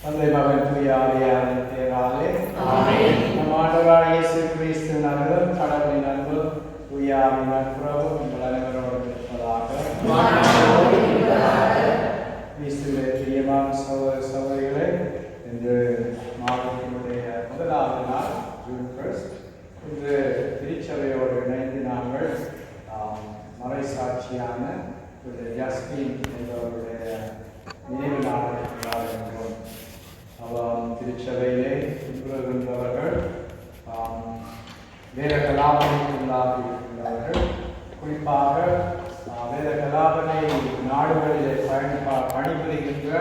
தந்தை மகன் தூய ஆவியாரின் பெயராலே ஆமென். நம் ஆண்டவராகிய இயேசு கிறிஸ்துவின் அருளும் கடவுளின் அன்பும் தூய ஆவியின் நட்புறவும் உங்கள் அனைவரோடு இருப்பதாக. கிறிஸ்துவிலே பிரியமான சகோதர சகோதரிகளே, இன்று மாதத்தினுடைய முதலாவது நாள் ஜூன் 1. இன்று திருச்சபையோடு இணைந்து நாங்கள் மறைசாட்சியான ஜஸ்டின் என்பவருடைய நினைவு நாளை கொண்டாடுகின்றோம். திருச்சபையிலே இருக்கின்றவர்கள் வேத கலாபனைக்குள்ளாக இருக்கின்றவர்கள். குறிப்பாக வேத கலாபனை நாடுகளிலே பணிபுரிகின்ற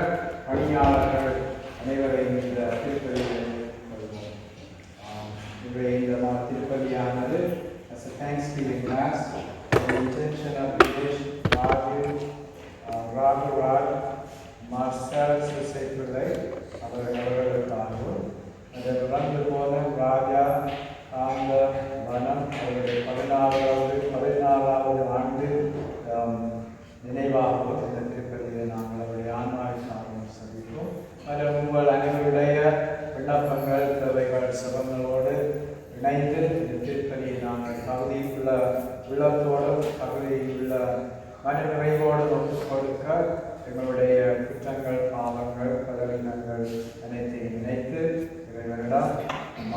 பணியாளர்கள் அனைவரையும் இந்த திருப்பதியில் கொள்வோம். இன்றைய இந்த திருப்பதியானது as a Thanksgiving Mass, the intention of Dinesh, Raghuram, Marcel Susepulai, அவர்களுக்காகவும் நடந்து போன ராஜா காந்த வனம் அவருடைய 16வது ஆண்டு நினைவாகவும் இந்த திருப்பதியில் நாங்கள் அவருடைய ஆன்மாவிற்காகவும் சந்திப்போம். மற்றும் உங்கள் அனைவருடைய விண்ணப்பங்கள் தேவைகள் சபங்களோடு இணைந்து இந்த திருப்பதியை நாங்கள் பகுதியில் உள்ளத்தோடும் பகுதியில் உள்ள மன நிறைவோடு ஒப்புக் கொடுக்க எங்களுடைய குற்றங்கள், பாவங்கள், பலவீனங்கள் அனைத்தையும் நினைத்து இறைவனிடம்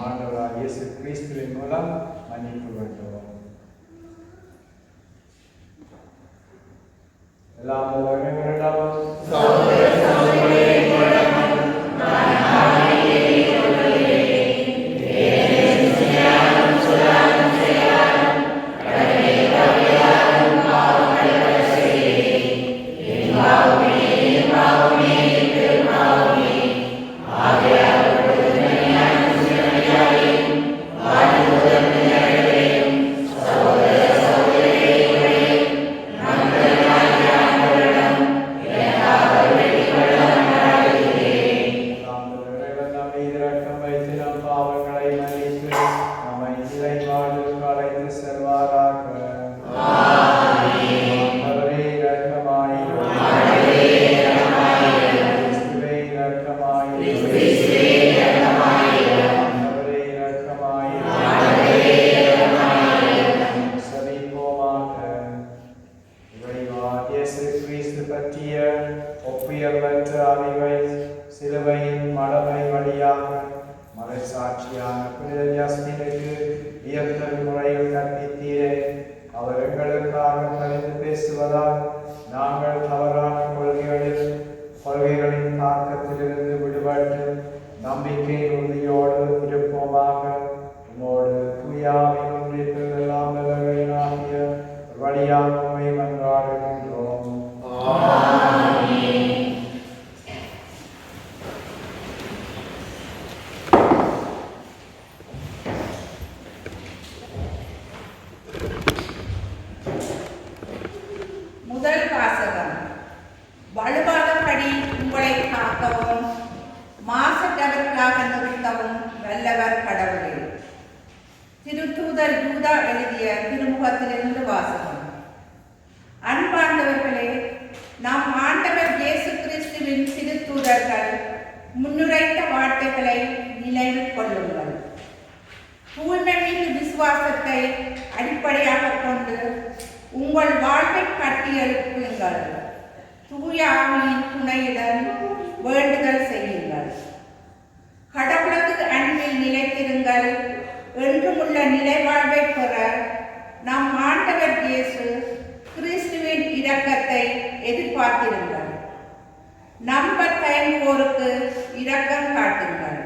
ஆண்டவராகிய இயேசு கிறிஸ்துவின் மூலம் மன்னிப்பு வேண்டுவோம். எல்லாம் சிலுவையின் மடமை வழியாக மறைசாட்சியான புனித ஜஸ்டினுக்கு வியத்தல் முறையில் கற்பித்தீரே. அவர் எங்களுக்காக பரிந்து பேசுவதால் நாங்கள் தவறான கொள்கைகளின் தாக்கத்திலிருந்து விடுபட்டு நம்பிக்கை உறுதியோடு இருப்போமாக. உம்மோடு தூயாவின் ஒன்றிப்பில் எல்லாம் நிலவையினாகிய வழியாக உம்மை மன்றாடுகின்றோம். முதல் வாசகம். வலுவாதபடி உங்களை காக்கவும் மாசற்றவர்களாக நிறுத்தவும் வல்லவர் கடவுளே. திருத்தூதர் யூதா எழுதிய திருமுகத்திலிருந்து வாசகம். அன்பார்ந்தவர்களே, நாம் ஆண்டவர் இயேசு கிறிஸ்துவின் திருத்தூதர்கள் முன்னுரைத்த வார்த்தைகளை நினைவில் கொள்ளுங்கள். தூய்மை மிகு விசுவாசத்தை அடிப்படையாக கொண்டு உங்கள் வாழ்வை கட்டியெழுப்புங்கள். தூய ஆவியின் துணையுடன் வேண்டுதல் செய்யுங்கள். கடவுளது அன்பில் நிலைத்திருங்கள். என்றுமுள்ள நிலைவாழ்வை பெற நம் ஆண்டவர் இயேசு கிறிஸ்துவின் இரக்கத்தை எதிர்பார்த்திருங்கள். நம்ப தயங்குவோருக்கு இரக்கம் காட்டுங்கள்.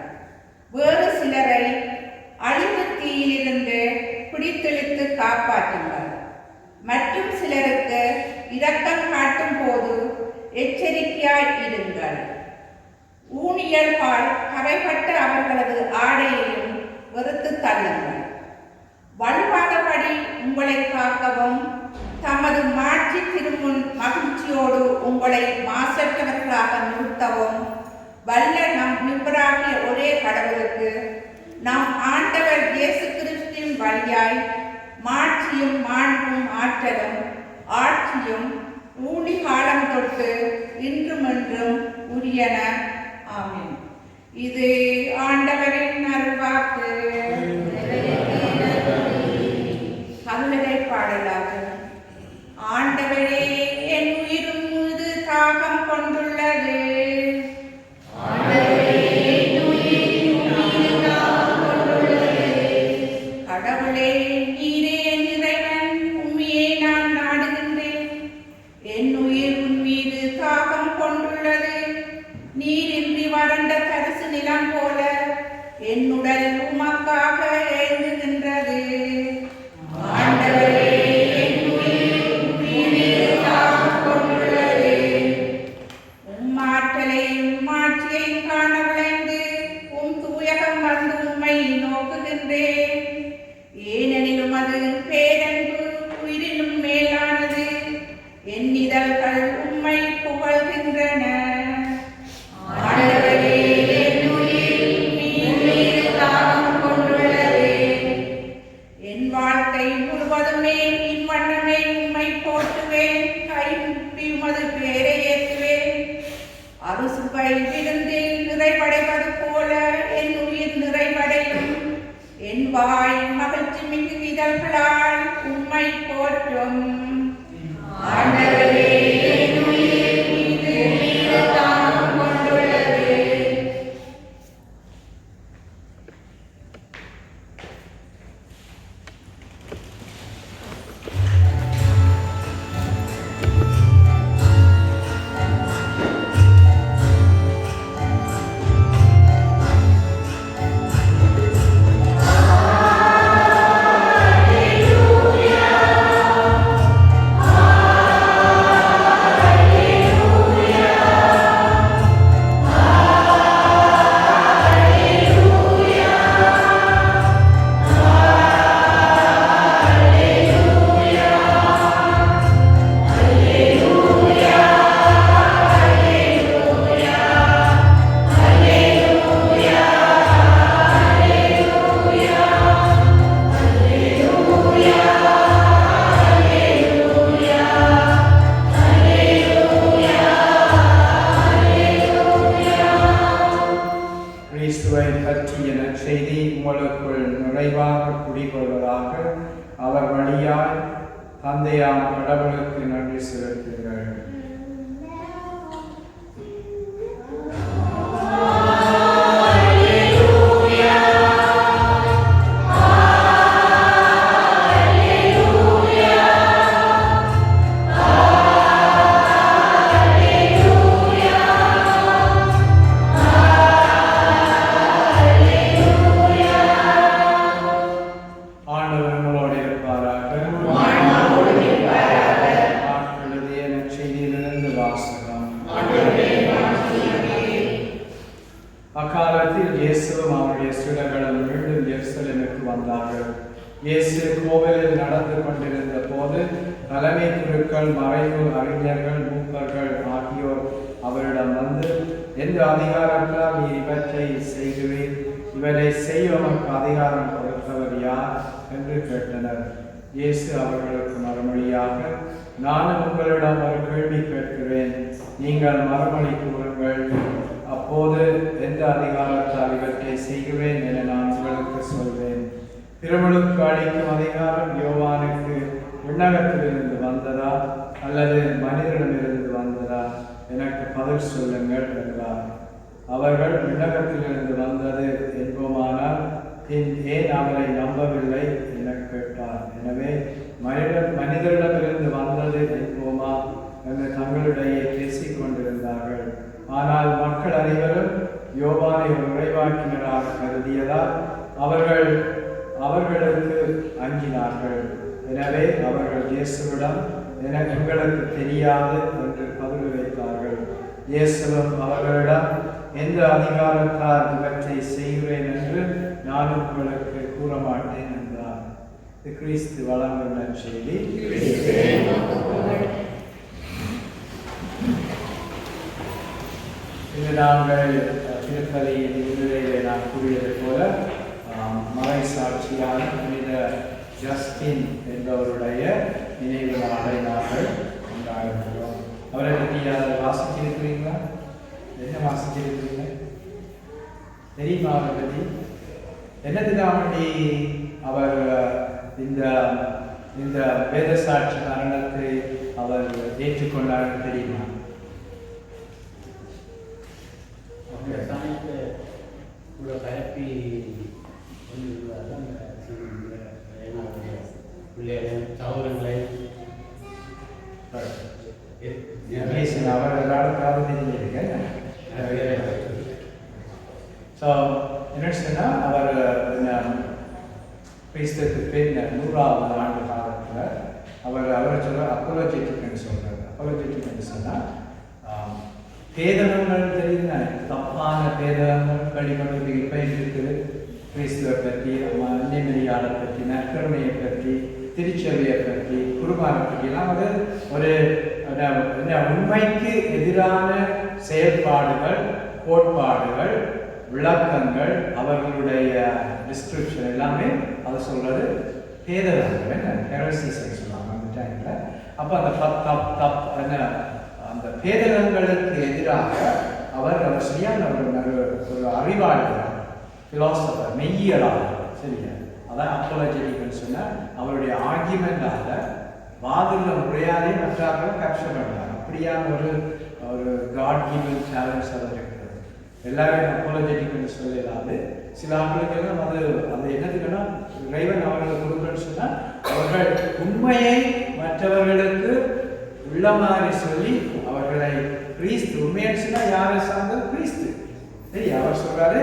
வேறு சிலரை அழிவு தீயிலிருந்து பிடித்தெழுத்து காப்பாற்றுங்கள். மற்றும் சிலருக்கு இரக்கம் காட்டும் போது எச்சரிக்கையாய் இருங்கள். ஊனியல்பால் கரைப்பட்ட அவர்களது ஆடையையும் வெறுத்து தள்ளுங்கள். வலுவாதபடி உங்களை காக்கவும் தமது மாட்சி திருமுன் மகிழ்ச்சியோடு உங்களை மாசற்றவர்களாக நிறுத்தவும் வல்ல நம் நிபராகிய ஒரே கடவுளுக்கு நம் ஆண்டவர் இயேசு கிறிஸ்துவின் வழியாய் மாட்சியும் மாண்பும் ஆற்றலும் ஆட்சியும் ஊழி காலம் தொட்டு இன்றுமென்றும் உரியன. ஆமென். இது ஆண்டவரின் அருள்வாக்கு. கல்லறை பாடலாக. ஆண்டவரே, என் உயிரும் மீது தாகம் கொண்டுள்ளது. கடவுளே, நீரே என் இறைவன், உம்மையே நான் நாடுகின்றேன். என் உயிர் உன் மீது தாகம் கொண்டுள்ளது. நீரின்றி வறண்ட தரிசு நிலம் போல என் உடல் உமக்காக ஏங்குகின்றது. ஆண்டவரே, என் உயிர் உன் மீது தாகம் கொண்டுள்ளது. உம் ஆற்றலையும் ஆட்சியையும் காண விளைந்து உம் தூயகம் வந்து உம்மை நோக்குகின்றேன். ஏனெனிலும் அது பேரன்பு உயிரினும் மேலானது. என் இதழ்கள் உம்மை புகழ்கின்றன. ஆண்டவரே, என் உயிர் உம் மீது தாகம் கொண்டுள்ளது. என் வாழ்க்கை முழுவதுமே இவ்வண்ணமே உம்மை போற்றுவேன். கைமுப்பி உமது பேரை ஏற்றுவேன். அறுசுவை விருந்தில் நிறைவடைவது போல என் உயிர் நிறைவடையும். என் வாய் மகிழ்ச்சி மிகு இதழ்களால் உம்மை போற்றும். ஆண்டவரே, என் உயிர் மீது தாகம் கொண்டுள்ளது. கிறிஸ்துவை பற்றிய நற்செய்தி உங்களுக்குள் நிறைவாக குடிகொள்வதாக. அவர் வழியாய் தந்தையாம் கடவுளுக்கு நன்றி செலுத்துங்கள். ஆண்டவர் உங்களோடு இருப்பாராக. எழுதிய நற்செய்தியிலிருந்து வாசகம். அக்காலத்தில் இயேசுவும் அவருடைய சீடர்களும் மீண்டும் எருசலேமுக்கு வந்தார்கள். இயேசு கோவிலில் நடந்து கொண்டிருந்த போது தலைமை குருக்கள், மறைநூல் அறிஞர்கள், மூப்பர்கள் ஆகியோர் அவரிடம் வந்து, எந்த அதிகாரத்தால் நீ இவற்றை செய்கிறீர்? இவரை செய்ய உமக்கு அதிகாரம் கொடுத்தவர் யார் என்று கேட்டனர். இயேசு அவர்களுக்கு மறுமொழியாக, நானும் உங்களிடம் ஒரு கேள்வி கேட்கிறேன், நீங்கள் மறுமொழி கூறுங்கள். அப்போது எந்த அதிகாரத்தால் இவற்றை செய்கிறேன் என நான் உங்களுக்கு சொல்வேன். திருமுழுக்கு அளிக்கும் அதிகாரம் யோவானுக்கு விண்ணகத்திலிருந்து வந்ததா அல்லது மனிதனிடமிருந்து வந்ததா? எனக்கு பதில் சொல்லுங்கள் என்றார். அவர்கள் விண்ணகத்திலிருந்து வந்தது என்போமானால் ஏன் அவரை நம்பவில்லை என கேட்டார். எனவே மனிதரிடமிருந்து வந்தது என்போமா என்று தங்களிடையே பேசிக் கொண்டிருந்தார்கள். ஆனால் மக்கள் அனைவரும் யோவானை ஒரு இறைவாக்கினராக கருதியதால் அவர்களுக்கு அஞ்சினார்கள். எனவே அவர்கள் இயேசுவிடம், எங்களுக்கு தெரியாது என்று பதில் வைத்தார்கள். இயேசுவும் அவர்களிடம், எந்த அதிகாரத்தால் இவற்றை செய்கிறேன் என்று நான் உங்களுக்கு கூற மாட்டேன் என்றார். கிறிஸ்து வழங்கும் நற்செய்தி. இன்று நாங்கள் திருப்பலியின் விடுதலையிலே நான் கூறியது போல மறை சாட்சியான புனித ஜஸ்டின் என்பவருடைய நினைவு நாளை நாங்கள் கொண்டாடுகிறோம். அவரை பற்றி யாராவது வாசிச்சிருக்கிறீங்களா? என்ன வாசிச்சிருக்கிறீங்க? தெரியுமா அவரை பற்றி? என்னதுக்காக வேண்டி அவர் இந்த இந்த வேத சாட்சி மரணத்தை அவர் ஏற்றுக்கொண்டார் தெரியுமா? பரப்பி சௌரங்களை அவர் எல்லாரும் காலம் தெரிஞ்சிருக்கேன். ஸோ என்ன சொன்னால் அவர் கிறிஸ்துக்கு பின் 100வது ஆண்டு காலத்தில் அவரை சொல்ல அப்போலோஜெட்டிக்னு சொல்கிறார். அப்போலோஜெட்டிக்னு சொன்னால் பேதகங்கள் தெரியுதுன்னா தப்பான பேதகங்கள் வழிபடுவது இப்போ இருக்குது. கிறிஸ்துவை பற்றி, அன்னைமரியாதை பற்றி, நற்கருணையை பற்றி, திருச்சபையை பற்றி, குருமாரை பற்றிலாம் அது ஒரு உண்மைக்கு எதிரான செயல்பாடுகள், கோட்பாடுகள், விளக்கங்கள், அவர்களுடைய டிஸ்கிரிப்ஷன் எல்லாமே அதை சொல்றது பேதகங்கள், என்ன ஹெரசிஸ் சொல்லுவாங்க அந்த டைமில். அப்போ அந்த அந்த பேதகங்களுக்கு எதிராக அவர் சரியான ஒரு அறிவாளர், பிலாசபர், மெய்யியலாளர். சரியா? அதான் அப்போலஜெட்டிக்னு சொன்னால் அவருடைய ஆர்கியூமெண்டால வாதில் முறையாலே மற்றவர்களை கேப்சர் பண்ணுறாங்க. அப்படியான ஒரு காட் கிவன் சேலஞ்ச் அதில் இருக்கிறது. எல்லாரும் அப்போலஜெட்டிக்னு சொல்லலாது. சில ஆட்களுக்கெல்லாம் அது என்னதுக்குன்னா இறைவன் அவர்களை கொடுக்குன்னு சொன்னால் அவர்கள் உண்மையை மற்றவர்களுக்கு உள்ள மாதிரி சொல்லி அவர்களை கிறிஸ்து உண்மைன்னு சொன்னால் யாரை சார்ந்தது? கிறிஸ்து. சரி, அவர் சொல்றாரு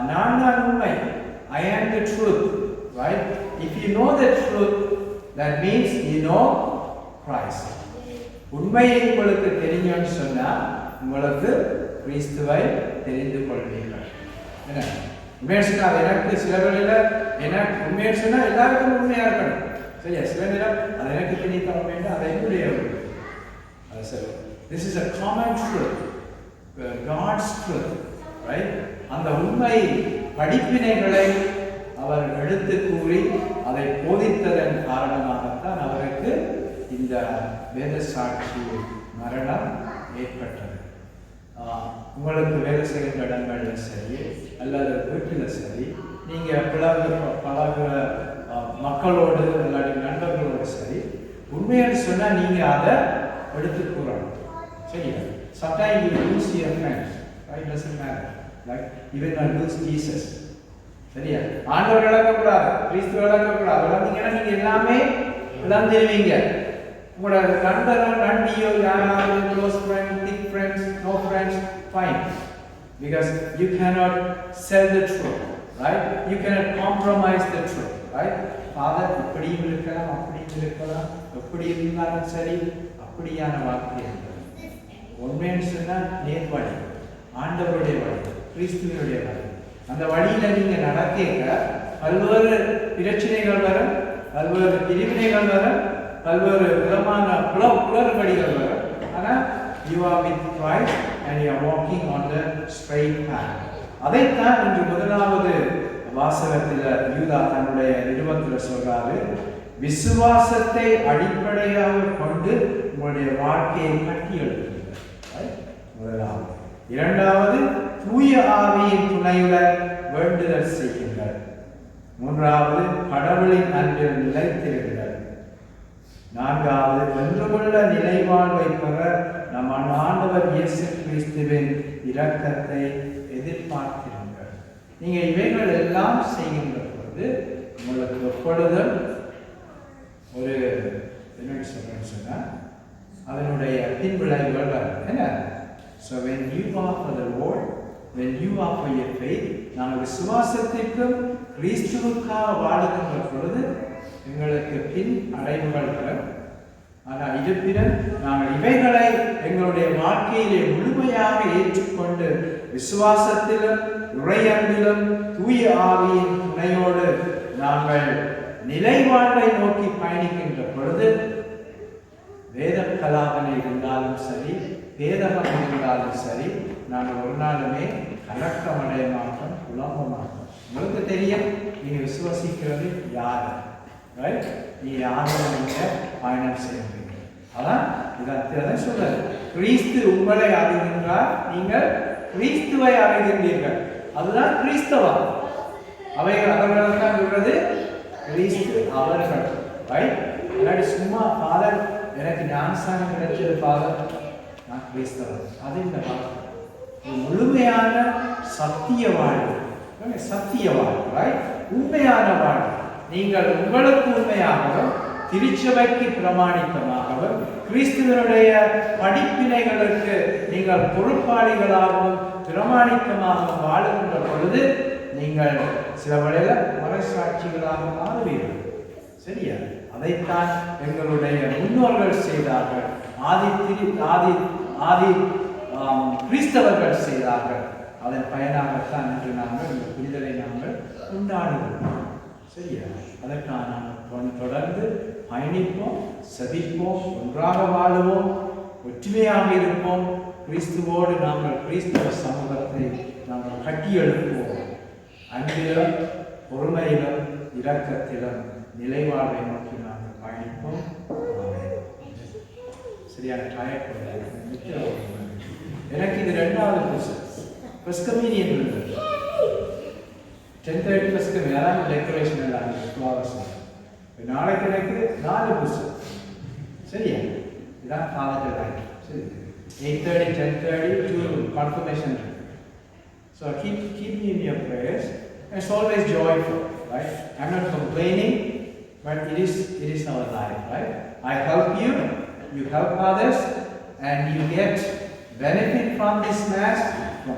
நான் தான் உண்மை. I am the truth, right? If you know the truth, that means you know Christ. உண்மையை உங்களுக்கு தெரியும்னு சொன்னால் உங்களுக்கு கிறிஸ்துவை தெரிந்து கொள்வீர்கள். என்ன உண்மையை சொன்னால் எனக்கு சில வேளையில் எனக்கு உண்மையை சொன்னால் எல்லாருக்கும் உண்மையாக இருக்கணும். சரியா? சில நேரம் அது எனக்கு தெரிவிக்க வேண்டும், அதை என்னுடைய சரி. This is a common truth, God's truth, right? அந்த உண்மை படிப்பினைகளை அவர் எடுத்து கூறி அதை போதித்ததன் காரணமாகத்தான் அவருக்கு இந்த வேத சாட்சி மரணம் ஏற்பட்டது. உங்களுக்கு வேலை செய்கிற இடங்கள்ல சரி அல்லது வீட்டில் சரி, நீங்கள் பழகுற மக்களோடு இல்லாட்டி நண்பர்களோடு சரி, உண்மைன்னு சொன்னால் நீங்கள் அதை எடுத்து கூறணும். சரியா? Sometimes you lose your friends, right? Doesn't matter. Like even not lose Jesus. சரியா? ஆண்டவர் இழக்கக்கூடாது, கிறிஸ்து இழக்கக்கூடாது. இழந்தீங்கன்னா நீங்கள் எல்லாமே இழந்துருவீங்க. உங்களோட நண்பியோ யாராவது close friend, thick friends, no friends, fine. Because you cannot sell the truth, right? You cannot compromise the truth, right? Father இப்படியும் இருக்கலாம், அப்படியும் இருக்கலாம், எப்படி இருந்தாலும் சரி, அப்படியான வார்த்தை இருக்கிறது. உண்மைன்னு சொன்னால் நேர் வழி, ஆண்டவருடைய வழி, கிறிஸ்துவனுடைய வழி. அந்த வழியில் நீங்கள் நடக்க பல்வேறு பிரச்சனைகள் வரும், பல்வேறு பிரிவினைகள் வரும், பல்வேறு விதமான குளறுபடிகள் வரும். ஆனால் you are with Christ and you are walking on the straight path. அதைத்தான் இன்று முதலாவது வாசகத்தில் யூதா தன்னுடைய நிருபத்தில் சொல்றாரு. விசுவாசத்தை அடிப்படையாக கொண்டு உங்களுடைய வாழ்க்கையை கட்டி எழுதுங்கள். முதலாவது. இரண்டாவது, தூய ஆவியின் துணையுடன் வேண்டுதல் செய்யுங்கள். மூன்றாவது, கடவுளின் அன்பில் நிலைத்திருங்கள். நான்காவது, வென்றுமுள்ள நிலைவாழ்வை பெற நம் ஆண்டவர் இயேசு கிறிஸ்துவின் இரக்கத்தை எதிர்பார்த்திருங்கள். நீங்க இவைகள் எல்லாம் செய்கின்ற பொழுது உங்களுக்கு எப்பொழுதும் ஒரு என்ன சொல்றேன்னு சொன்னா அதனுடைய பின்விளைவுகள் வரும். என்ன? So when you offer the Lord, when you offer your faith, நாங்கள் விசுவாசத்திற்கும் கிறிஸ்துவுக்காக வாழுகின்ற பொழுது எங்களுக்கு பின் அடைவுகள் வரும். ஆனால் இருப்பினும் நாங்கள் இவைகளை எங்களுடைய வாழ்க்கையிலே முழுமையாக ஏற்றுக்கொண்டு விசுவாசத்திலும் இறையன்பிலும் தூய ஆவியின் துணையோடு நாங்கள் நிலைவாழ்வை நோக்கி பயணிக்கின்ற பொழுது வேத கலாபனை இருந்தாலும் சரி, பேதகம் இருந்தாலும் சரி, நாங்கள் ஒரு நாளுமே கலக்கம் அடைய மாட்டோம், குழம்ப மாட்டோம். உங்களுக்கு தெரியும் நீங்க விசுவாசிக்கிறது யாரு, ரைட்? நீ யாரை நீங்க பயணம் செய்யறீங்க. அதான் இதை சொல்றது. கிறிஸ்து உங்களை அறிகின்றார், நீங்கள் கிறிஸ்துவை அறிகின்றீர்கள். அதுதான் கிறிஸ்தவம். அவைகள் அவர்கள் தான் சொல்றது கிறிஸ்து அவர்கள். ரைட்? இல்லாட்டி சும்மா ஃபாதர் எனக்கு ஞானஸ்தானம் கிடைச்சது ஃபாதர் நான் கிறிஸ்தவன், அது இந்த வார்த்தை. முழுமையான சத்திய வாழ்வு, சத்திய வாழ்வு, ரைட்? உண்மையான வாழ்வு. நீங்கள் உங்களுக்கு உண்மையாகவும் திருச்சபைக்கு பிரமாணிக்கமாகவும் கிறிஸ்துவனுடைய படிப்பினைகளுக்கு நீங்கள் பொறுப்பாளிகளாகவும் பிரமாணிக்கமாகவும் வாழுகின்ற பொழுது நீங்கள் சில வழியில மறைசாட்சிகளாக மாறுவீர்கள். சரியா? அதைத்தான் எங்களுடைய முன்னோர்கள் செய்தார்கள், ஆதி கிறிஸ்தவர்கள் செய்தார்கள். அதன் பயனாகத்தான் இன்று நாங்கள் இந்த புரிதலை நாங்கள் கொண்டாடுவோம். சரியா? அதற்காக நாங்கள் தொடர்ந்து பயணிப்போம், சபிப்போம், ஒன்றாக வாழுவோம், ஒற்றுமையாக இருப்போம். கிறிஸ்துவோடு நாங்கள் கிறிஸ்தவ சமூகத்தை நாங்கள் கட்டி எழுப்புவோம். அன்பிலும் பொறுமையிலும் இரக்கத்திலும் நிலைவாழ்வை நோக்கி நாங்கள் பயணிப்போம். சரியான எனக்கு இது 2வது ஃபர்ஸ்ட் கம்யூனியன் இருந்தது. 10:30 ஃபர்ஸ்ட் கம்யூனியன் டெக்கரேஷன் எல்லாம் நாளைக்கு எனக்கு 4 புஸ்தகம். சரியா? இதான் ஃபாதர் லைஃப். சரி, 8:30, 10:30 to confirmation. So keep me in your prayers. It's always joyful, right? I'm not complaining, but it is our life, right? I help you, you help others, and you get benefit from this mass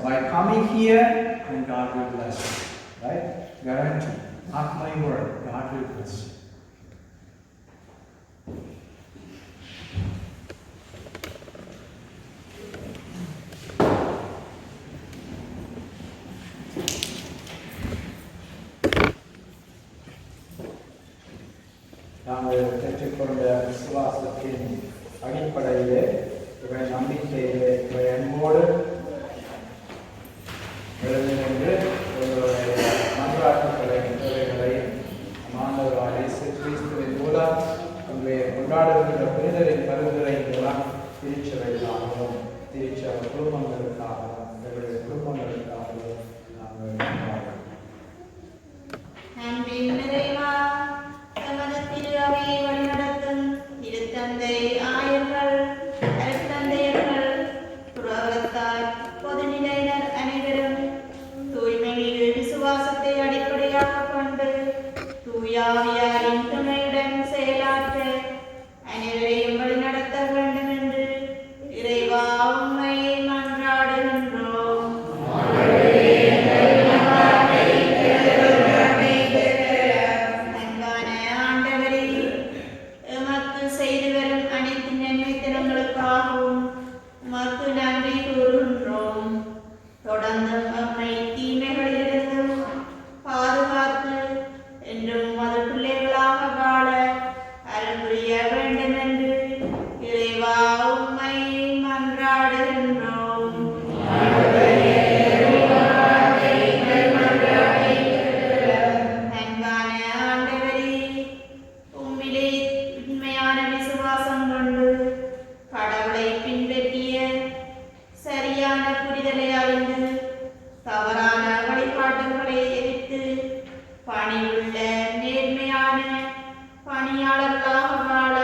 by coming here, and God will bless you, right? Guarantee. Mark my word, God will bless you. நாங்கள் பெற்றுக்கொண்ட விசுவாசத்தின் அடிப்படையிலே இவரை நம்பிக்கையிலே இவரை அன்போடு எழுதுகின்ற உங்களுடைய மன்றாட்டுகளை தேவைகளையும் மாணவராக இயேசு கிறிஸ்துவின் மூலம் உங்களுடைய கொண்டாடுகின்ற புனிதரின் கருதுரை மூலம் திருச்சபைக்காகவும் திருச்சபை குடும்பங்களுக்காகவும் எங்களுடைய குடும்பங்களுக்காகவும் நாங்கள் கொண்டாடுவோம். அன்பின் நிறைவா தமது திருவையை வழிநடத்தும் திருத்தந்தை ஆயர்கள், அருட்தந்தையர்கள், புரோகிதத்தார், பொதுநிலையினர் அனைவரும் தூய்மைமிகு விசுவாசத்தை அடிப்படையாகக் கொண்டு தூயாவியாரின் துணையுடன் செயலாற்ற அனைவரையும் வழிநடத்த வேண்டும் என்று இறைவா உம்மை மன்றாடுகின்றோம். தொடர்ந்தும் நம்மை தீமைகளிலிருந்தும் பாதுகாத்து என்றும் மது பிள்ளைகளாக வாழ அருள் புரிய வேண்டும் என்று இறைவா உம்மை மன்றாடுகின்றோம். அன்பான ஆண்டவரே, உம்மிலே உண்மையான விசுவாசம் கொண்டு கடவுளை பின்பற்றிய சரியான புரிதலை அறிந்து தவறான வழிபாட்டுகளை எதிர்த்து பணியுள்ள நேர்மையான பணியாளர்களாக வாழ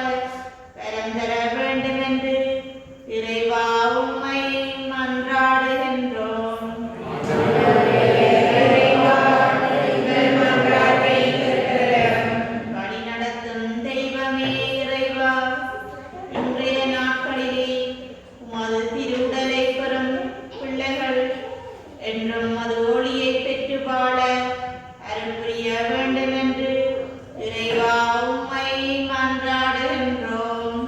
வரம் தர வேண்டும் என்று இறைவா உம்மை மன்றாடுகின்றோம். வழி நடத்தும் தெய்வமே இறைவா, இன்றைய நாட்களிலே உமது திருவுடலை பெறும் பிள்ளைகள் என்றும் மது ஒளியை பெற்று வாழ அருள் புரிய வேண்டும் என்று இறைவா உம்மை மன்றாடுகின்றோம்.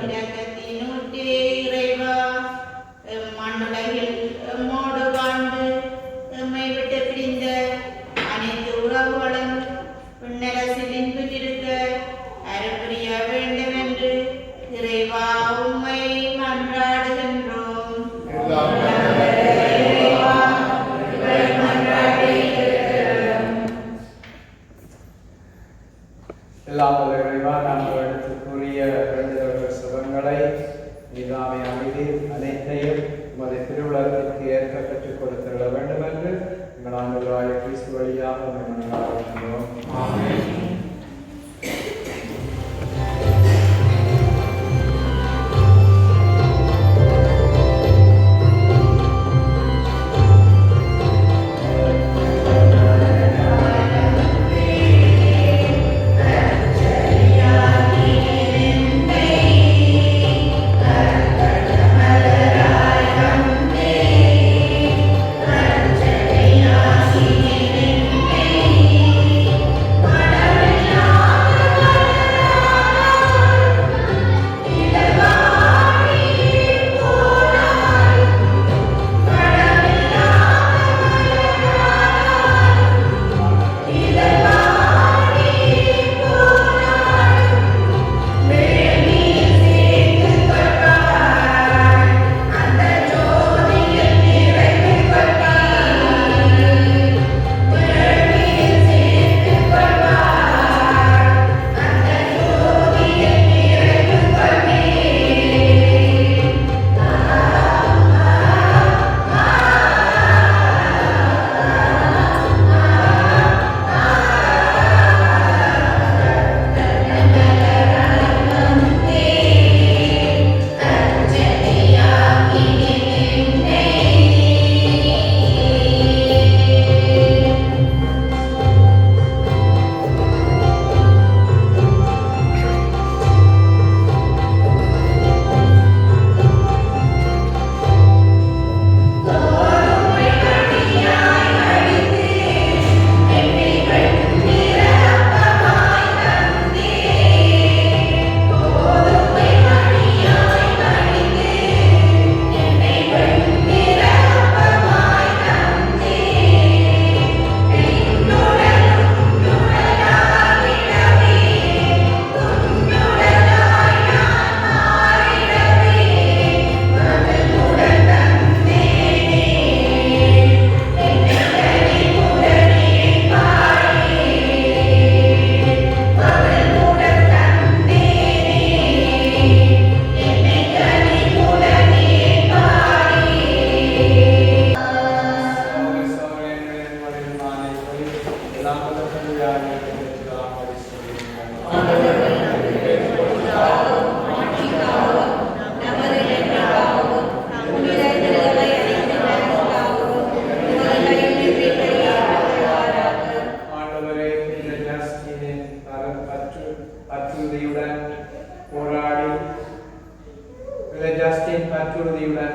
இரக்கத்தின் ஊற்றே இறைவா, மண்ணுலகில் எம்மோடு வாழ்ந்து எம்மை விட்டு பிரிந்த அனைத்து உறவுகளும் விண்ணரசில் இன்புற்றிருக்க அருள் புரிய வேண்டும் என்று இறைவா உம்மை மன்றாடுகின்றோம். நீதாமே அமைதி அனைத்தையும் உமது திருவுலகத்திற்கு ஏற்க கற்றுக் கொடுத்துள்ள வேண்டும் என்று எங்கள் ஆண்டவராகிய கிறிஸ்து வழியாக உம்மை மன்றாடுகின்றோம். ஆமென்.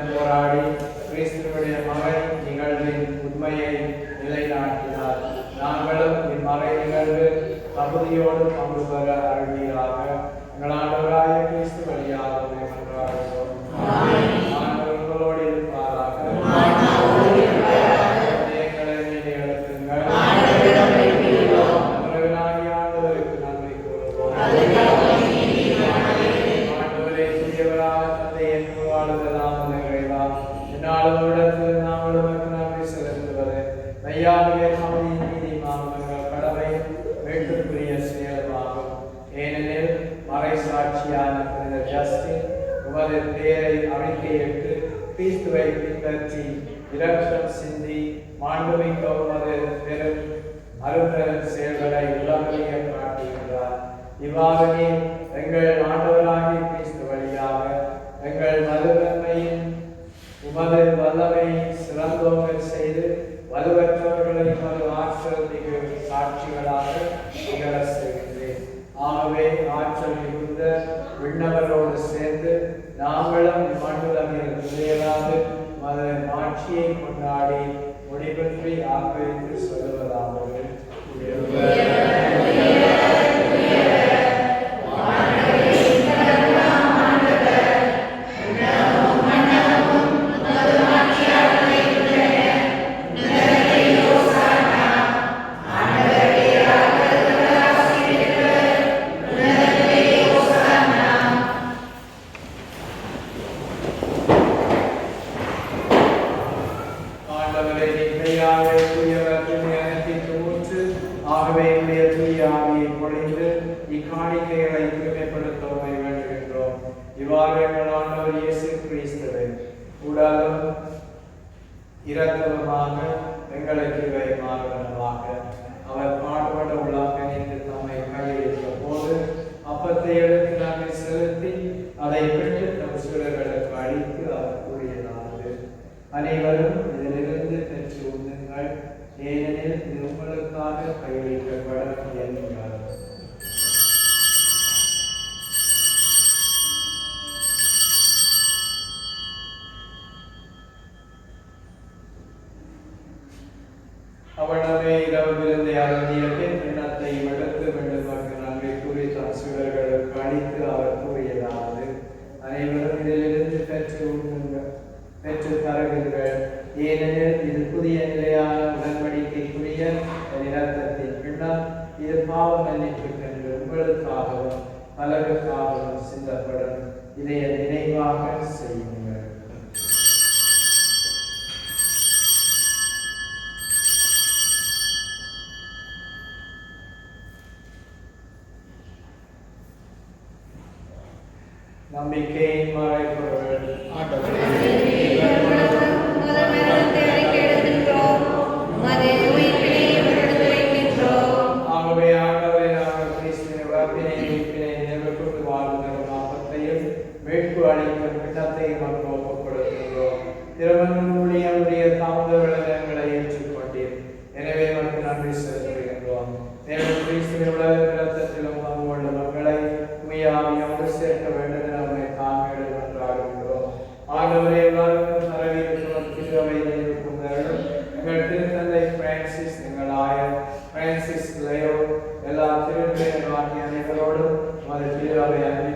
போராடி கிறிஸ்துவுடைய மறை நிகழ்வின் உண்மையை நிலைநாட்டினார். நாங்களும் இம்மறை நிகழ்வு தகுதியோடு பங்கு பெற அருள்வீராக. எங்கள் ஆண்டவராகிய கிறிஸ்து வழியாக மன்றாடுகிறோம். ஆண்டவர் உங்களோடு இருப்பாராக. எங்களை நிலைநிறுத்துங்கள். ஆண்டவராகிய ஆண்டவருக்கு நன்றி கூறுவோம். ஆண்டவரே தூயவராக தந்தை என்று வாழுதலாம் என்னாலும் இடத்தில் நாங்கள் உமக்கு நன்றி செலுத்துவது மெய்யாகவே அமைதியின் நீதிமான்கள் கடமை வேண்டுக்குரிய செயல்பாகும். ஏனெனில் மறை சாட்சியான புனித ஜஸ்டின் உமது பேரை அறிக்கையிட்டு கிறிஸ்துவை பின்பற்றி இரக்கம் சிந்தி மாண்புமிக்க உமது பெரும் அரும்பெரும் செயல்களை உலகிய காட்டுகின்றார். இவ்வாறு எங்கள் ஆண்டவராகிய கிறிஸ்து வழியாக எங்கள் மதுத்தன்மையின் உமது வல்லமையை சிறந்தோங்கல் செய்து வலுவற்றவர்களை உமது ஆற்றல் மிகு சாட்சிகளாக நிகழ செய்கின்றேன். ஆகவே ஆற்றல் மிகுந்த விண்ணவரோடு சேர்ந்து நாங்களும் மண்ணுலகில் நுழையலாது மது ஆட்சியை கொண்டாடி முடிவின்றி ஆக்கிரமித்து சொல்வதாவது. ஆண்டவரே நீர் மெய்யாகவே தூயவர், தூயவர் இயேசு கிறிஸ்துவே உடலும் இரத்தமாக எங்களுக்கு இவை மாறுவனவாக. அவர் பாடுபட உள்ளாக நின்று தம்மை கையெழுத்த போது அப்பத்தை எடுத்து நாங்கள் செலுத்தி அதை பெற்று தம் சீடர்களுக்கு அளித்து அவர் கூறியதாவது, அனைவரும் இதிலிருந்து பெற்று உண்ணுங்கள், ஏனெனில் இது உங்களுக்காக கையளிக்கப்படும் என்றார். அவனவே இரவு விருந்தை அருந்திய பின் எண்ணத்தை எடுத்து வேண்டுமாக்கு நன்மை கூறி தம் சீடர்களுக்கு அளித்து அவர் கூறியதாவது, அனைவரும் இதிலிருந்து பெற்று உண்ணுங்கள், பெற்று தருவீர்கள், ஏனெனில் இது புதிய நிலையான உடன்படிக்கைக்குரிய இரத்தத்தின் பின்னர் இது பாவ மன்னிப்புக்கென்று உங்களுக்காகவும் பலருக்காகவும் சிந்தப்படும். இதை நினைவாக செய்யுங்கள். நம்பிக்கையின் மறைபொருள் ஆகவே ஆண்டவரை நாங்கள் கிறிஸ்துவின் உடம்பினை மீட்பினை நினைவுகூர்ந்து வாழ்ந்தரும் அப்பத்தையும் மீட்பு அளிக்கும் பின்னத்தையும் நமக்கு ஒப்புக் கொடுக்கின்றோம். திருமணமுடைய தாமத விளக்கங்களை ஏற்றுக்கொண்டீர், எனவே நமக்கு நன்றி செலுத்துகின்றோம். மேலும் கிறிஸ்துவின் உலக இரத்தத்திலும் பங்கு கொண்ட மக்களை உயாவியோடு சேர்க்க வேண்டும் என நம்மை தாங்கள் கொண்டாடுகின்றோம். ஆண்டவரே எல்லாருக்கும் தரவிருக்கும் திருவை நினைவுகூர்ந்தார்கள். எங்கள் திருத்தந்தை பிரான்சிஸ், எங்கள் ஆயர் பிரான்சிஸ் லேயோ, எல்லா திருநிலைகள் ஆகிய அனைவரோடும் மது திருவை அன்பின்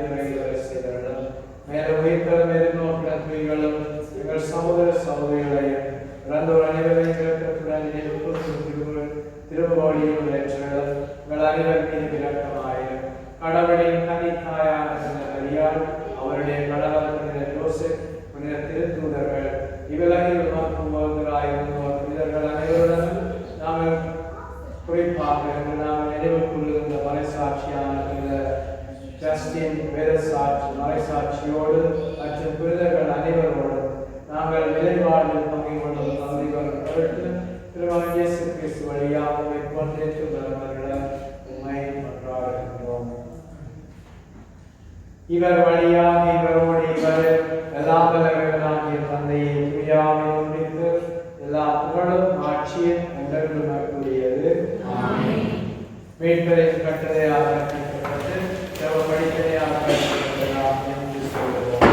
செய்தார்கள். மேலும் உயிர்த்தலும் எதிர்நோக்கின துணிகளும் எங்கள் சகோதர சகோதரிகளையும் இறந்தோர் அனைவரையும் இரக்கத்துடன் நினைவுகூர்ந்து திருவழியில் ஏற்றலும் எங்கள் அனைவர் மீது இரக்கமாயும் கடவுளின் கன்னித்தாயான மரியாள், அவருடைய கணவர் புனித யோசேப், புனித திருத்தூதர்கள், இவ்வுலகில் மருத்துவர்களாயிருந்தோர் புனிதர்கள் அனைவருடன் நாங்கள் குறிப்பாக நாங்கள் நினைவு கூறுகின்ற மறைசாட்சியான புனித ஜஸ்டின் மறைசாட்சியோடு மற்றும் புனிதர்கள் அனைவரோடும் நாங்கள் விளைவாழ்வில் பங்கி கொள்ளும் தந்தைவர் பொருட்டு திருமணம் இயேசு கிறிஸ்து வழியாக கொண்டேற்று வருவர்களிடம் உண்மை கொண்டாடுகின்றோம். இவர் வழியாக இவரோடு இவர் எல்லா பலர்களாகிய தந்தையை தூயாமை ஒன்றித்து எல்லா புகழும் ஆட்சியும் என்றென்று கூடியது. மீட்பரின் கட்டளையாக கற்பிக்கப்பட்டு தேவ படிக்கலையாக கற்பிக்கப்படலாம் என்று சொல்லுவோம்.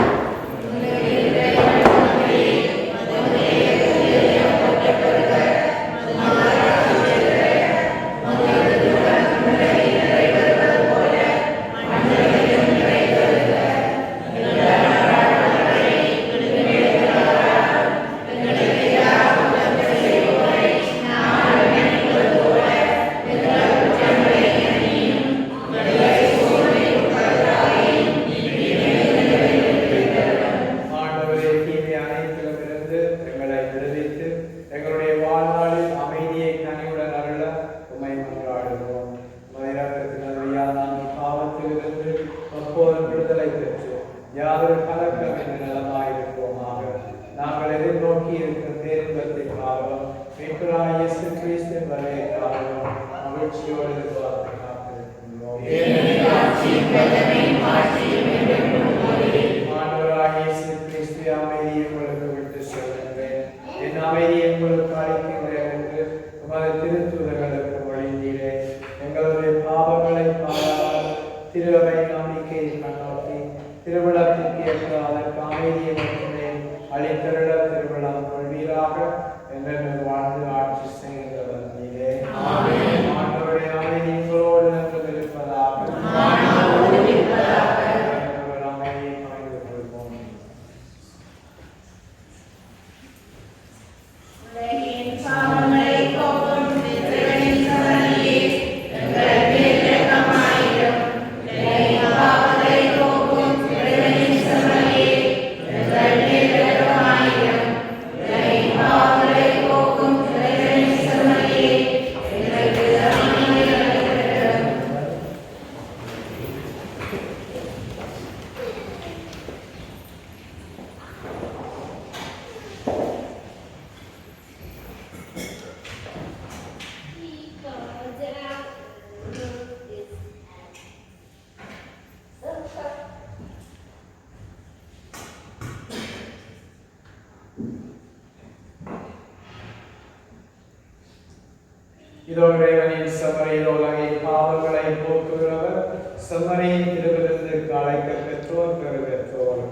இதோ இறைவனின் செம்மறியின் உலகின் பாவங்களை போக்குகிறவர், செம்மறியின் திருவிருந்துக்கு அழைக்கப் பெற்றோர் பெறு பெற்றோர்.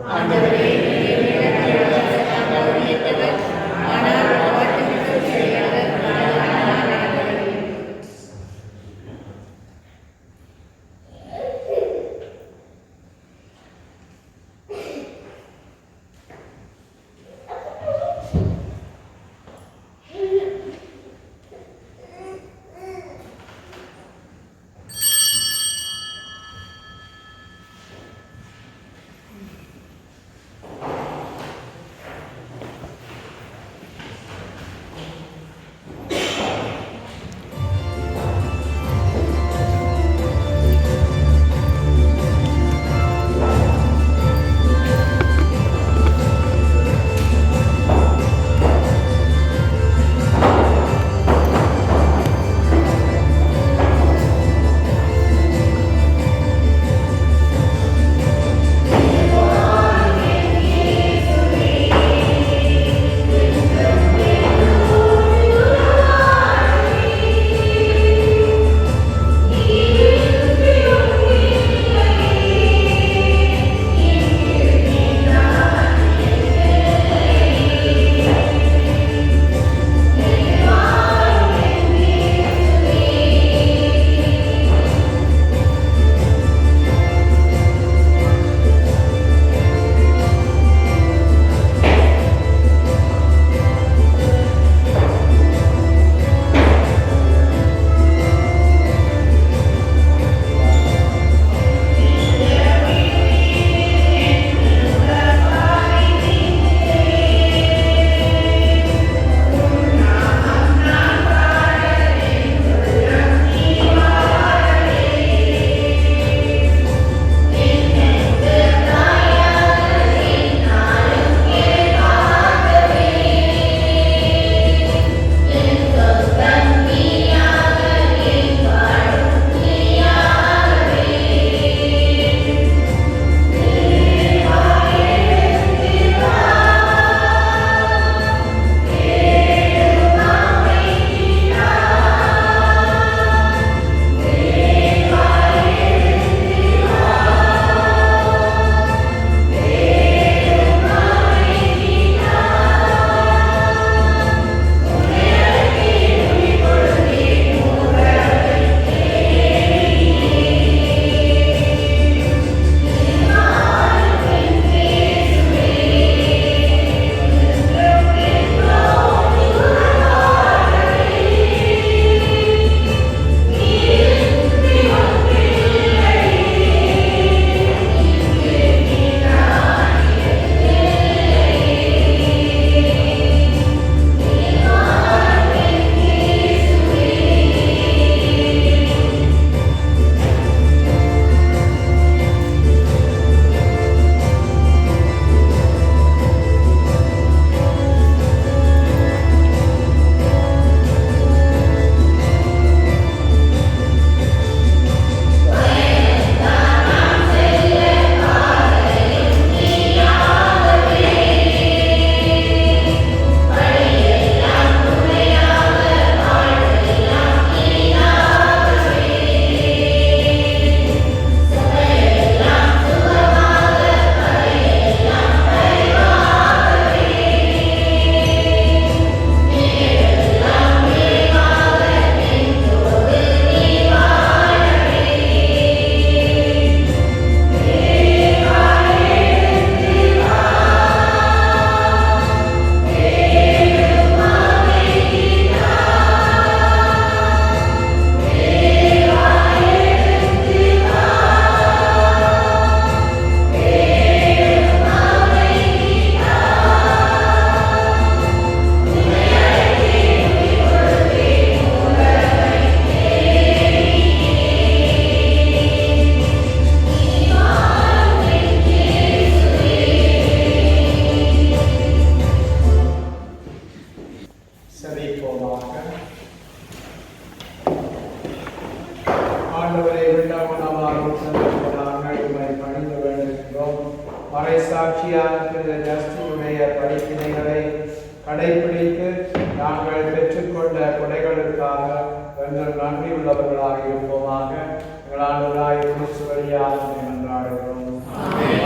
மறைசாட்சியான திரு ஜஸ்டினுடைய படிப்பினைகளை கடைபிடித்து நாங்கள் பெற்றுக்கொண்ட கொடைகளுக்காக எங்கள் நன்றி உள்ளவர்களாக இருப்போமாக. எங்கள் ஆண்டவராய் கிறிஸ்து வழியாக நன்றாடுகிறோம்.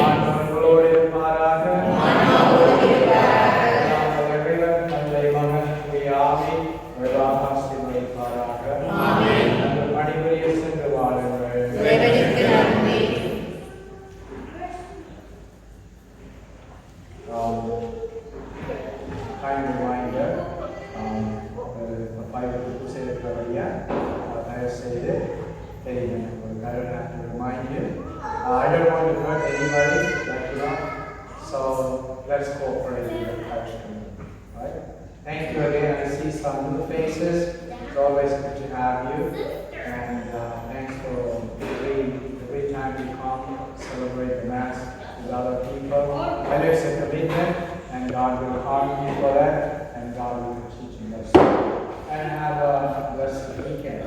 ஆண்டவர்களோடு இருப்பாராக. தந்தை மகன் ஆவி ஆசீர்வதிப்பாராக. நாங்கள் பணிபுரிய சென்று வாழுங்கள். Kind reminder, Bible செய்திருக்கிறவரையா தயவு செய்து தெரியும். I don't have to remind you. I don't want to hurt anybody, like, you know. So let's cooperate with the question. Right? Thank you again. I see some new faces. It's always good to have you. And thanks for every time you come, celebrate the Mass with other people. Whether it's a commitment, and God will honor you for that, and God will be teaching us. And have a blessed weekend.